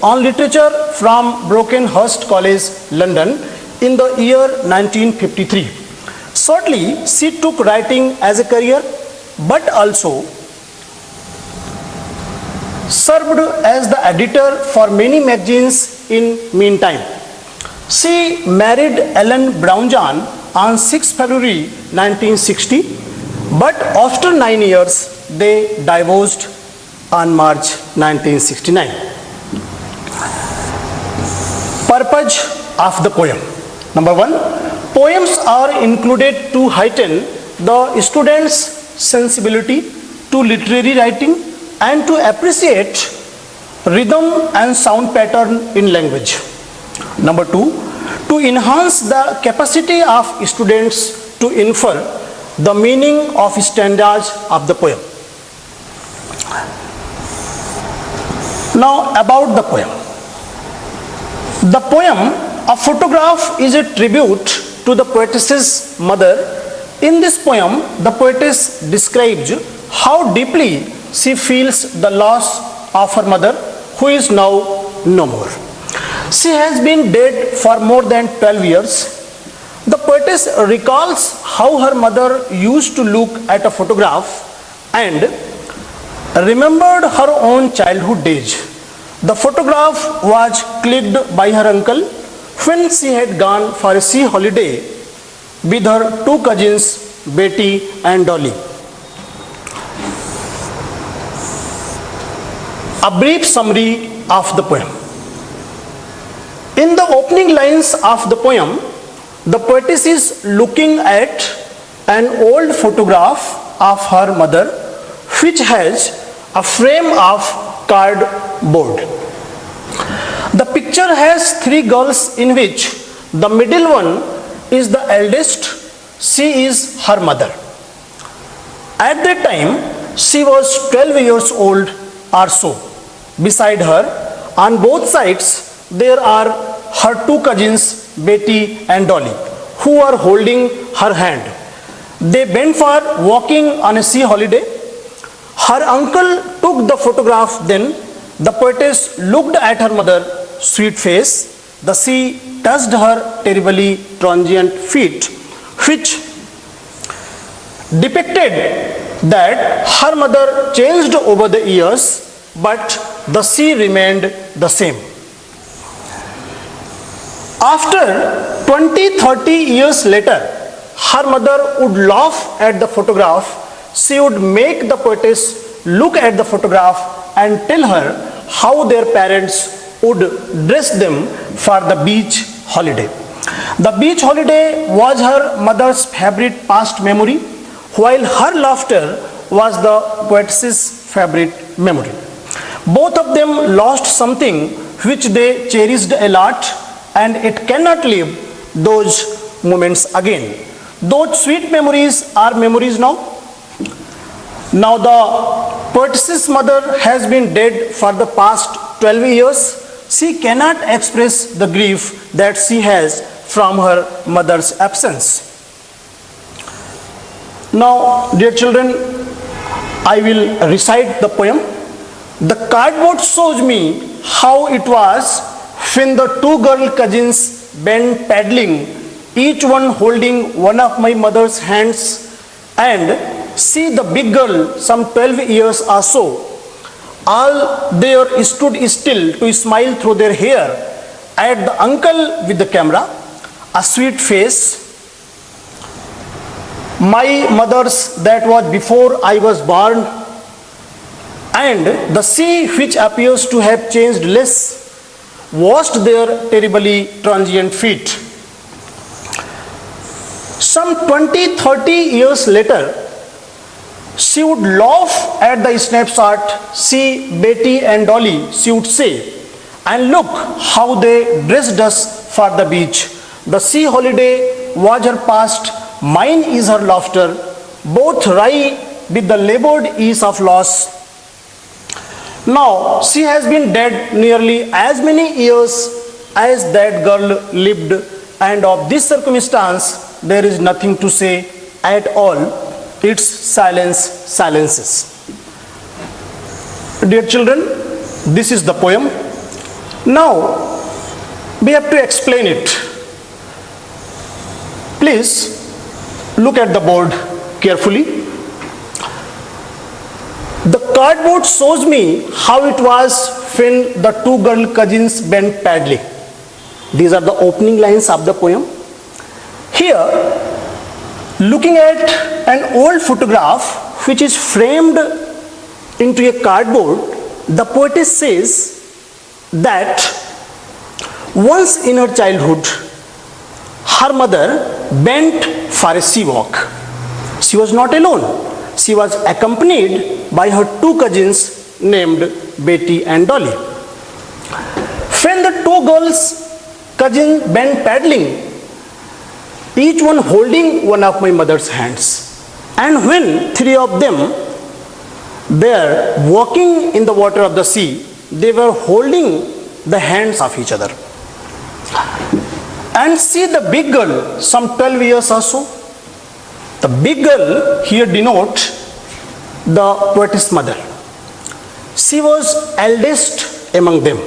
on literature from Brockenhurst College, London in the year 1953. Certainly, she took writing as a career, but also served as the editor for many magazines in meantime. She married Ellen Brownjohn on 6 February 1960, but after 9 years, they divorced on March 1969. Purpose of the poem. Number one, poems are included to heighten the student's sensibility to literary writing and to appreciate rhythm and sound pattern in language. Number two, to enhance the capacity of students to infer the meaning of stanzas of the poem. Now about the poem. The poem, A Photograph, is a tribute to the poetess's mother. In this poem, the poetess describes how deeply she feels the loss of her mother, who is now no more. She has been dead for more than 12 years. The poetess recalls how her mother used to look at a photograph and remembered her own childhood days. The photograph was clicked by her uncle when she had gone for a sea holiday with her two cousins, Betty and Dolly. A brief summary of the poem. In the opening lines of the poem, the poetess is looking at an old photograph of her mother, which has a frame of cardboard. The picture has three girls in which the middle one is the eldest. She is her mother. At that time, she was 12 years old or so. Beside her, on both sides, there are her two cousins, Betty and Dolly, who are holding her hand. They went for walking on a sea holiday. Her uncle took the photograph then. The poetess looked at her mother's sweet face. The sea touched her terribly transient feet, which depicted that her mother changed over the years, but the sea remained the same. After 20-30 years later, her mother would laugh at the photograph. She would make the poetess look at the photograph and tell her how their parents would dress them for the beach holiday. The beach holiday was her mother's favorite past memory, while her laughter was the poetess's favorite memory. Both of them lost something which they cherished a lot, and it cannot live those moments again. Those sweet memories are memories now. Now the poetess's mother has been dead for the past 12 years. She cannot express the grief that she has from her mother's absence. Now, dear children, I will recite the poem. The cardboard shows me how it was when the two girl cousins went paddling, each one holding one of my mother's hands, and see the big girl, some 12 years or so. All there stood still to smile through their hair at the uncle with the camera, a sweet face. My mother's that was before I was born, and the sea, which appears to have changed less, washed their terribly transient feet. Some 20-30 years later, she would laugh at the snapshot. See Betty and Dolly, she would say, and look how they dressed us for the beach. The sea holiday was her past, mine is her laughter. Both wry with the labored ease of loss. Now she has been dead nearly as many years as that girl lived, and of this circumstance there is nothing to say at all. Its silence silences. Dear children, this is the poem. Now we have to explain it. Please look at the board carefully. The cardboard shows me how it was when the two girl cousins went paddling. These are the opening lines of the poem. Here, looking at an old photograph which is framed into a cardboard, the poetess says that once in her childhood, her mother went for a sea walk. She was not alone. She was accompanied by her two cousins named Betty and Dolly. When the two cousins went paddling, each one holding one of my mother's hands. And when three of them were walking in the water of the sea, they were holding the hands of each other. And see the big girl, some 12 years or so. The big girl here denotes the poetess mother. She was eldest among them.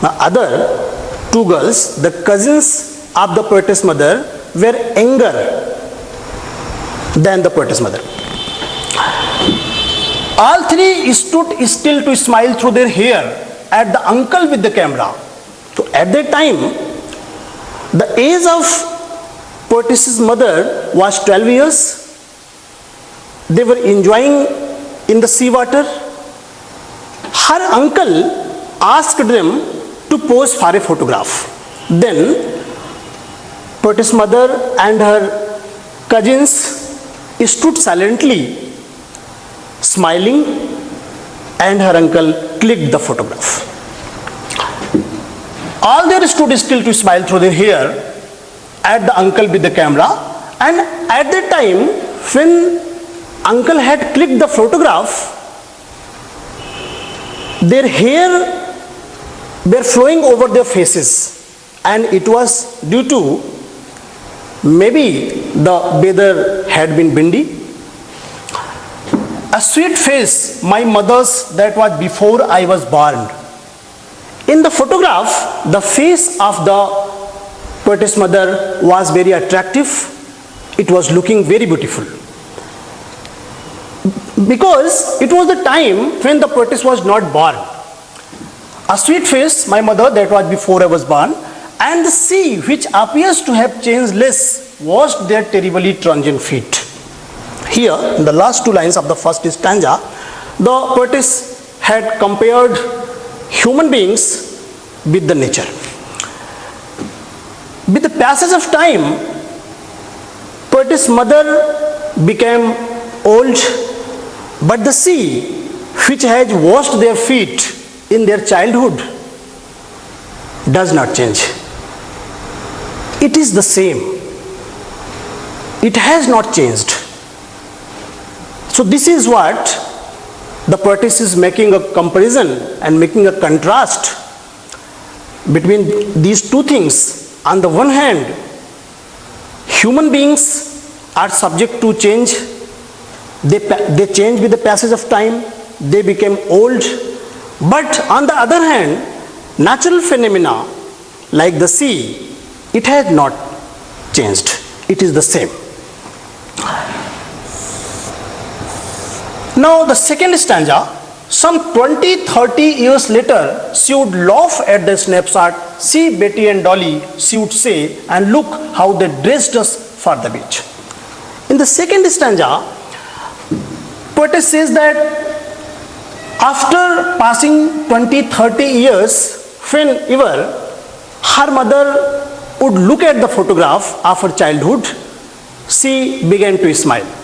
The other two girls, the cousins of the poetess mother, were younger than the poetess mother. All three stood still to smile through their hair at the uncle with the camera. So at that time, the age of poetess's mother was 12 years. They were enjoying in the sea water. Her uncle asked them to pose for a photograph. Then poetess mother and her cousins stood silently smiling, and her uncle clicked the photograph. All they stood still to smile through their hair at the uncle with the camera, and at that time when uncle had clicked the photograph, their hair were flowing over their faces, and it was due to maybe the weather had been windy. A sweet face, my mother's, that was before I was born. In the photograph, the face of the poetess mother was very attractive. It was looking very beautiful. Because it was the time when the poetess was not born. A sweet face, my mother, that was before I was born, and the sea, which appears to have changed less, washed their terribly transient feet. Here, in the last two lines of the first stanza, the poetess had compared human beings with the nature. With the passage of time, poetess mother became old, but the sea, which has washed their feet in their childhood, does not change. It is the same. It has not changed. So this is what the poetess is making a comparison and making a contrast between these two things. On the one hand, human beings are subject to change. They change with the passage of time. They became old. But on the other hand, natural phenomena like the sea, it has not changed. It is the same. Now the second stanza, some 20-30 years later, she would laugh at the snapshot. See Betty and Dolly, she would say, and look how they dressed us for the beach. In the second stanza, poetess says that after passing 20-30 years, whenever her mother would look at the photograph of her childhood, she began to smile.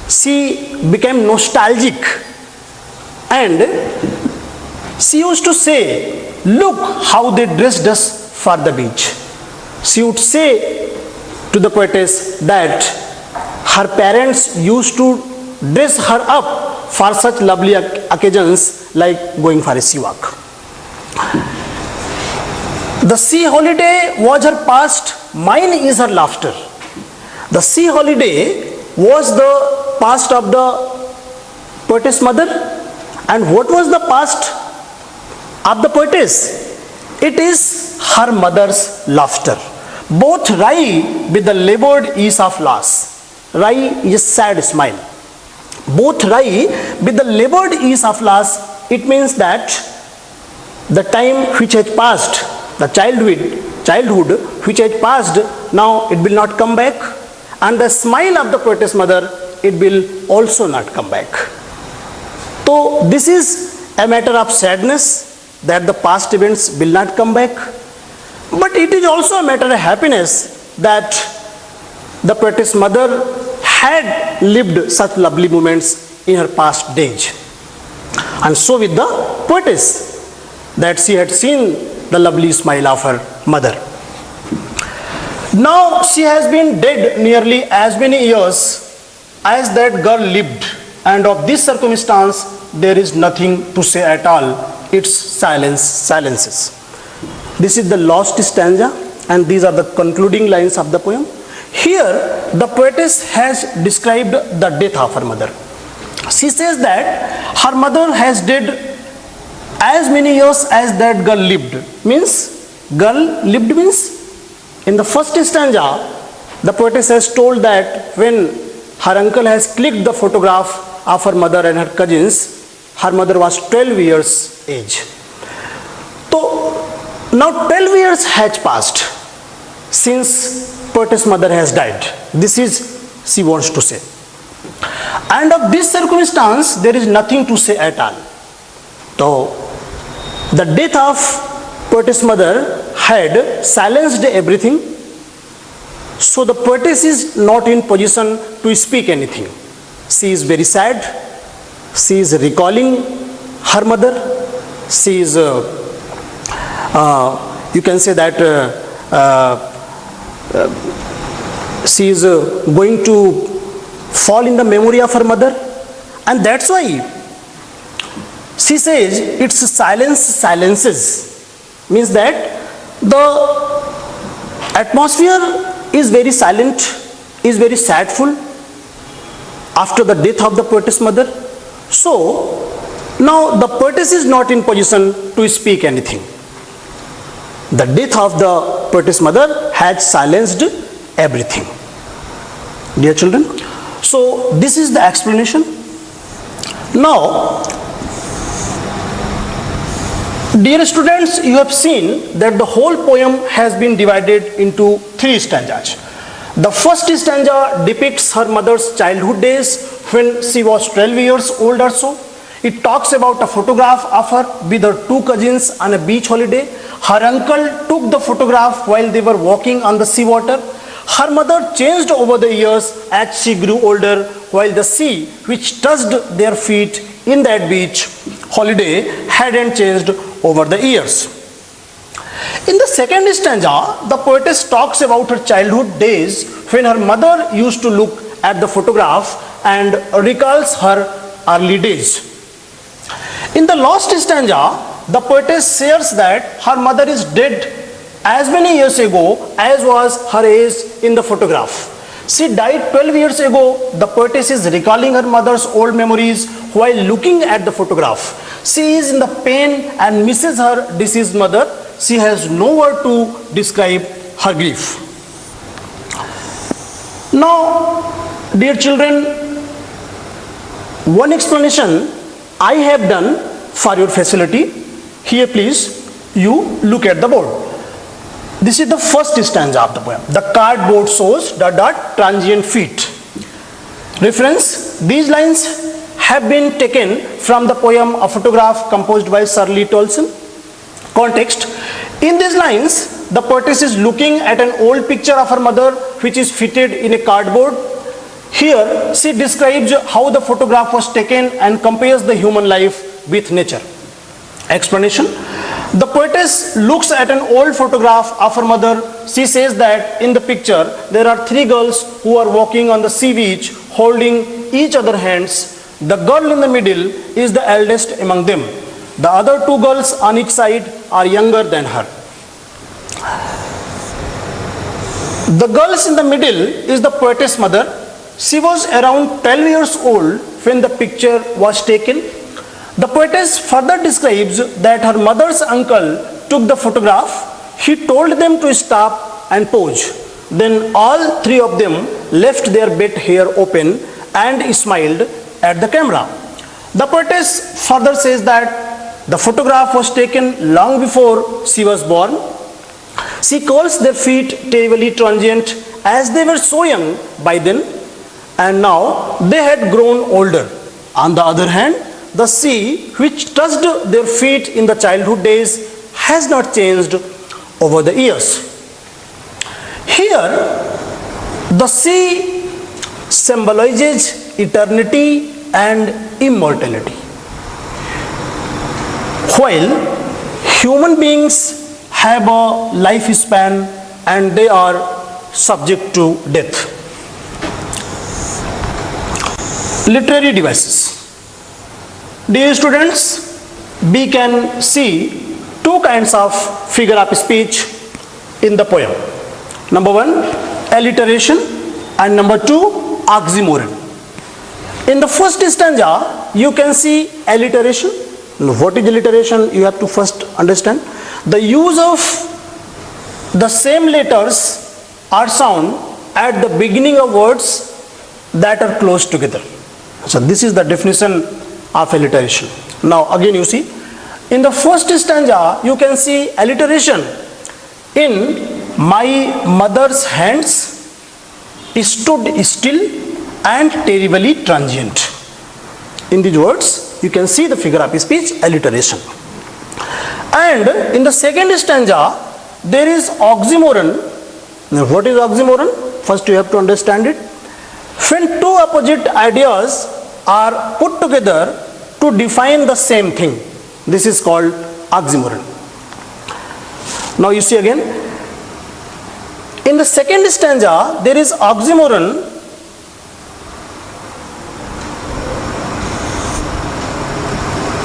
She became nostalgic, and she used to say, look how they dressed us for the beach. She would say to the poetess that her parents used to dress her up for such lovely occasions like going for a sea walk. The sea holiday was her past, mine is her laughter. The sea holiday was the past of the poetess mother, and what was the past of the poetess? It is her mother's laughter. Both wry with the labored ease of loss. Wry is sad smile. Both wry with the labored ease of loss. It means that the time which has passed, the childhood which has passed, now it will not come back. And the smile of the poetess mother, it will also not come back. So this is a matter of sadness that the past events will not come back. But it is also a matter of happiness that the poetess mother had lived such lovely moments in her past days. And so with the poetess, that she had seen the lovely smile of her mother. Now she has been dead nearly as many years as that girl lived, and of this circumstance there is nothing to say at all. Its silences. This is the last stanza, and these are the concluding lines of the poem. Here the poetess has described the death of her mother. She says that her mother has died as many years as that girl lived. Means girl lived means, in the first stanza the poetess has told that when her uncle has clicked the photograph of her mother and her cousins, her mother was 12 years age. So now 12 years has passed since poetess mother has died. This is she wants to say. And of this circumstance there is nothing to say at all. So the death of poetess mother had silenced everything. So the poetess is not in position to speak anything. She is very sad. She is recalling her mother. She is, you can say that she is going to fall in the memory of her mother, and that's why she says its silences. Means that the atmosphere is very silent, is very sadful after the death of the poetess mother. So now the poetess is not in position to speak anything. The death of the poetess mother had silenced everything. Dear children, so this is the explanation. Now, dear students, you have seen that the whole poem has been divided into 3 stanzas. The first stanza depicts her mother's childhood days when she was 12 years old or so. It talks about a photograph of her with her 2 cousins on a beach holiday. Her uncle took the photograph while they were walking on the seawater. Her mother changed over the years as she grew older, while the sea, which touched their feet in that beach holiday, hadn't changed over the years. In the second stanza, the poetess talks about her childhood days when her mother used to look at the photograph and recalls her early days. In the last stanza, the poetess shares that her mother is dead as many years ago as was her age in the photograph. She died 12 years ago. The poetess is recalling her mother's old memories while looking at the photograph. She is in the pain and misses her deceased mother. She has no word to describe her grief. Now, dear children, one explanation I have done for your facility. Here please, you look at the board. This is the first stanza of the poem. The cardboard shows ... transient feet. Reference, these lines have been taken from the poem A Photograph composed by Shirley Tolson. Context, in these lines, the poetess is looking at an old picture of her mother which is fitted in a cardboard. Here, she describes how the photograph was taken and compares the human life with nature. Explanation, the poetess looks at an old photograph of her mother. She says that in the picture, there are 3 girls who are walking on the sea beach holding each other's hands. The girl in the middle is the eldest among them. The other 2 girls on each side are younger than her. The girls in the middle is the poetess mother. She was around 12 years old when the picture was taken. The poetess further describes that her mother's uncle took the photograph, he told them to stop and pose. Then all three of them left their bed hair open and smiled at the camera. The poetess further says that the photograph was taken long before she was born. She calls their feet terribly transient as they were so young by then, and now they had grown older. On the other hand, the sea which touched their feet in the childhood days has not changed over the years. Here, the sea symbolizes eternity and immortality, while human beings have a lifespan and they are subject to death. Literary devices. Dear students, we can see two kinds of figure of speech in the poem. Number one, alliteration, and number two, oxymoron. In the first stanza, you can see alliteration. What is alliteration? You have to first understand. The use of the same letters or sound at the beginning of words that are close together. So this is the definition of alliteration. Now again you see, in the first stanza, you can see alliteration. In my mother's hands stood still and terribly transient. In these words, you can see the figure of speech alliteration. And in the second stanza, there is oxymoron. Now, what is oxymoron? First, you have to understand it. When two opposite ideas are put together to define the same thing, this is called oxymoron. Now, you see again. In the second stanza, there is oxymoron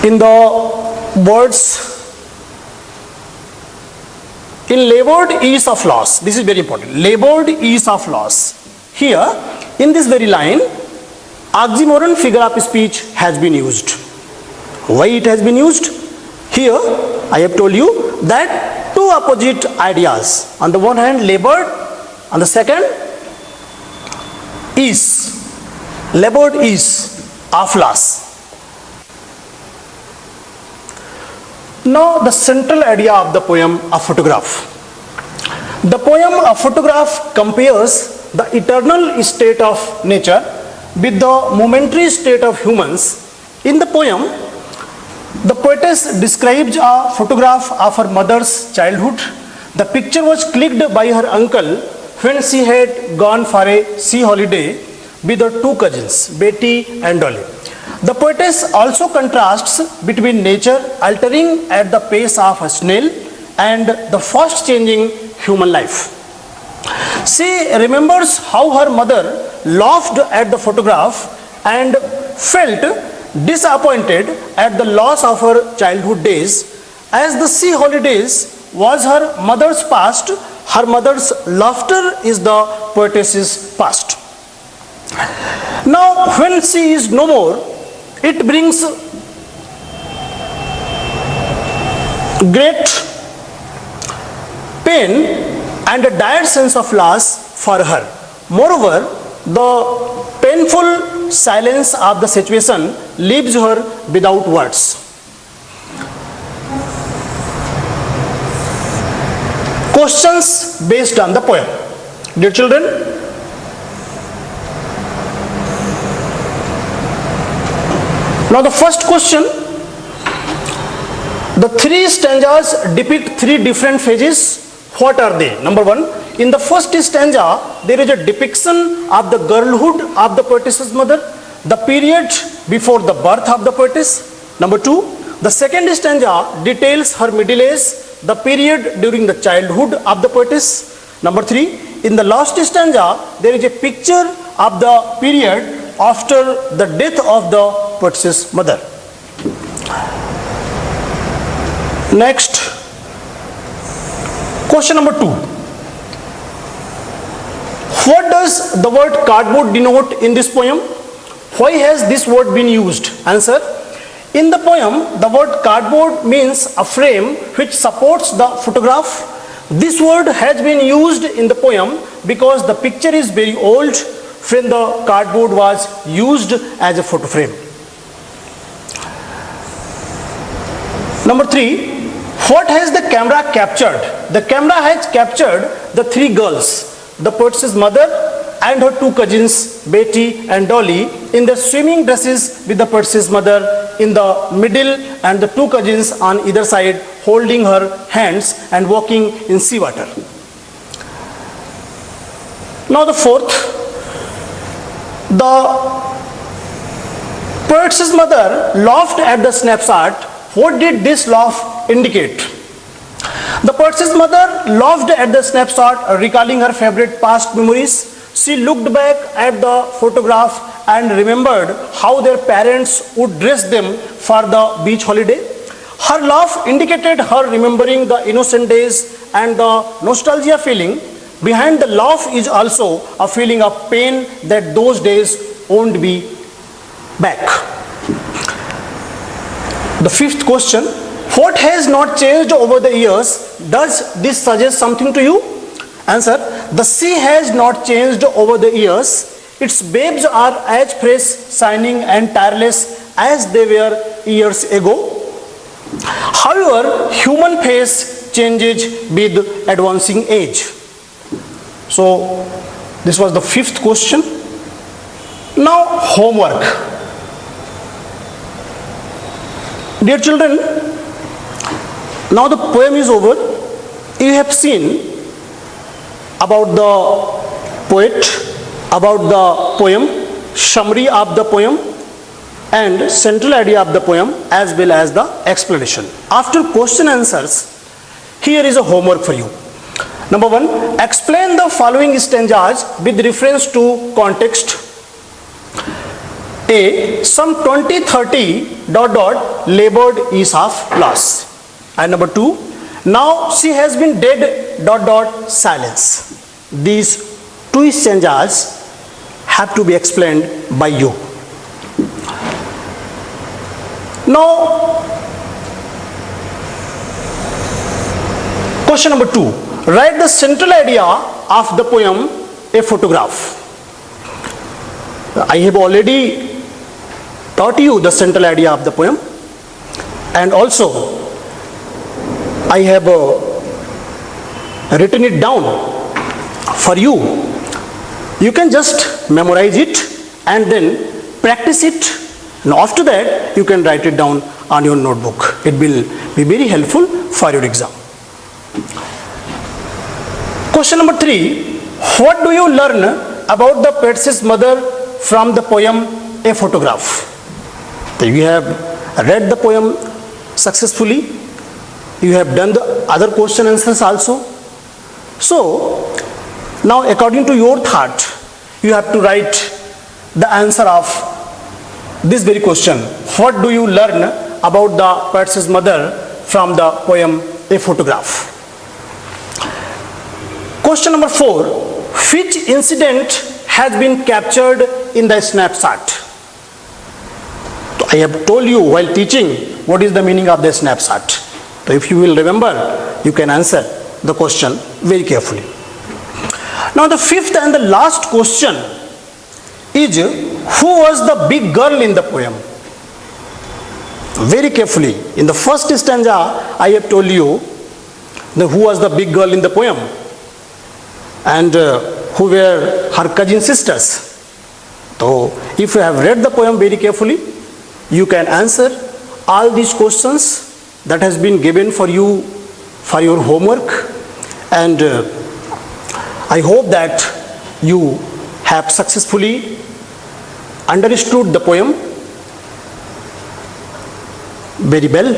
in the words in labored ease of loss. This is very important. Labored ease of loss. Here, in this very line, oxymoron figure of speech has been used. Why it has been used? Here, I have told you that two opposite ideas. On the one hand, labored, on the second, ease. Labored ease of loss. Now, the central idea of the poem, A Photograph. The poem, A Photograph, compares the eternal state of nature with the momentary state of humans. In the poem, the poetess describes a photograph of her mother's childhood. The picture was clicked by her uncle when she had gone for a sea holiday with her two cousins, Betty and Dolly. The poetess also contrasts between nature altering at the pace of a snail and the fast changing human life. She remembers how her mother laughed at the photograph and felt disappointed at the loss of her childhood days. As the sea holidays was her mother's past, her mother's laughter is the poetess's past. Now, when she is no more, it brings great pain and a dire sense of loss for her. Moreover, the painful silence of the situation leaves her without words. Questions based on the poem. Dear children, now the first question, the three stanzas depict three different phases. What are they? Number one, in the first stanza, there is a depiction of the girlhood of the poetess's mother, the period before the birth of the poetess. Number two, the second stanza details her middle age, the period during the childhood of the poetess. Number three, in the last stanza, there is a picture of the period after the death of the poetess's mother. Next, question number 2. What does the word cardboard denote in this poem? Why has this word been used? Answer. In the poem, the word cardboard means a frame which supports the photograph. This word has been used in the poem because the picture is very old when the cardboard was used as a photo frame. Number 3, what has the camera captured? The camera has captured the 3 girls, the poet's mother and her 2 cousins, Betty and Dolly, in their swimming dresses with the poet's mother in the middle and the 2 cousins on either side holding her hands and walking in seawater. Now the 4th, the poet's mother laughed at the snapshot. What did this laugh indicate? The poet's mother laughed at the snapshot, recalling her favorite past memories. She looked back at the photograph and remembered how their parents would dress them for the beach holiday. Her laugh indicated her remembering the innocent days and the nostalgia feeling. Behind the laugh is also a feeling of pain that those days won't be back. The 5th question, what has not changed over the years? Does this suggest something to you? Answer, the sea has not changed over the years. Its waves are as fresh, shining and tireless as they were years ago. However, human face changes with advancing age. So, this was the 5th question. Now, homework. Dear children, now the poem is over. You have seen about the poet, about the poem, summary of the poem and central idea of the poem as well as the explanation. After question answers, here is a homework for you. Number 1, explain the following stanzas with reference to context. A, some 20-30 ... labored is of loss. And number 2, now she has been dead ... silence. These 2 stanzas have to be explained by you. Now, question number 2. Write the central idea of the poem, A Photograph. I have already taught you the central idea of the poem, and also I have written it down for you. You can just memorize it and then practice it, and after that you can write it down on your notebook. It will be very helpful for your exam. Question number 3. What do you learn about the poet's mother from the poem A Photograph? So you have read the poem successfully. You have done the other question answers also. So now according to your thought, you have to write the answer of this very question. What do you learn about the poet's mother from the poem A Photograph? Question number 4. Which incident has been captured in the snapshot? I have told you while teaching what is the meaning of the snapshot. So if you will remember, you can answer the question very carefully. Now the 5th and the last question is, who was the big girl in the poem? Very carefully. In the first stanza, I have told you who was the big girl in the poem and who were her cousin sisters. So if you have read the poem very carefully, you can answer all these questions that has been given for you for your homework, and I hope that you have successfully understood the poem very well.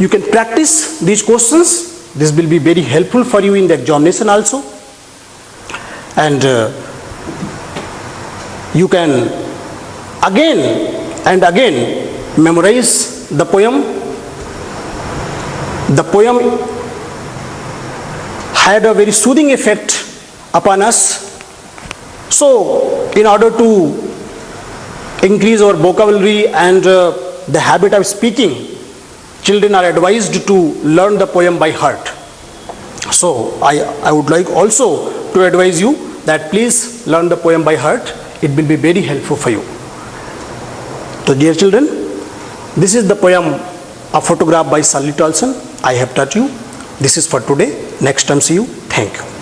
You can practice these questions. This will be very helpful for you in the examination also, and you can again and again memorize the poem. The poem had a very soothing effect upon us. So in order to increase our vocabulary and the habit of speaking, children are advised to learn the poem by heart. So I would like also to advise you that please learn the poem by heart. It will be very helpful for you. So dear children, this is the poem, A Photograph by Shirley Tolson. I have taught you. This is for today. Next time see you. Thank you.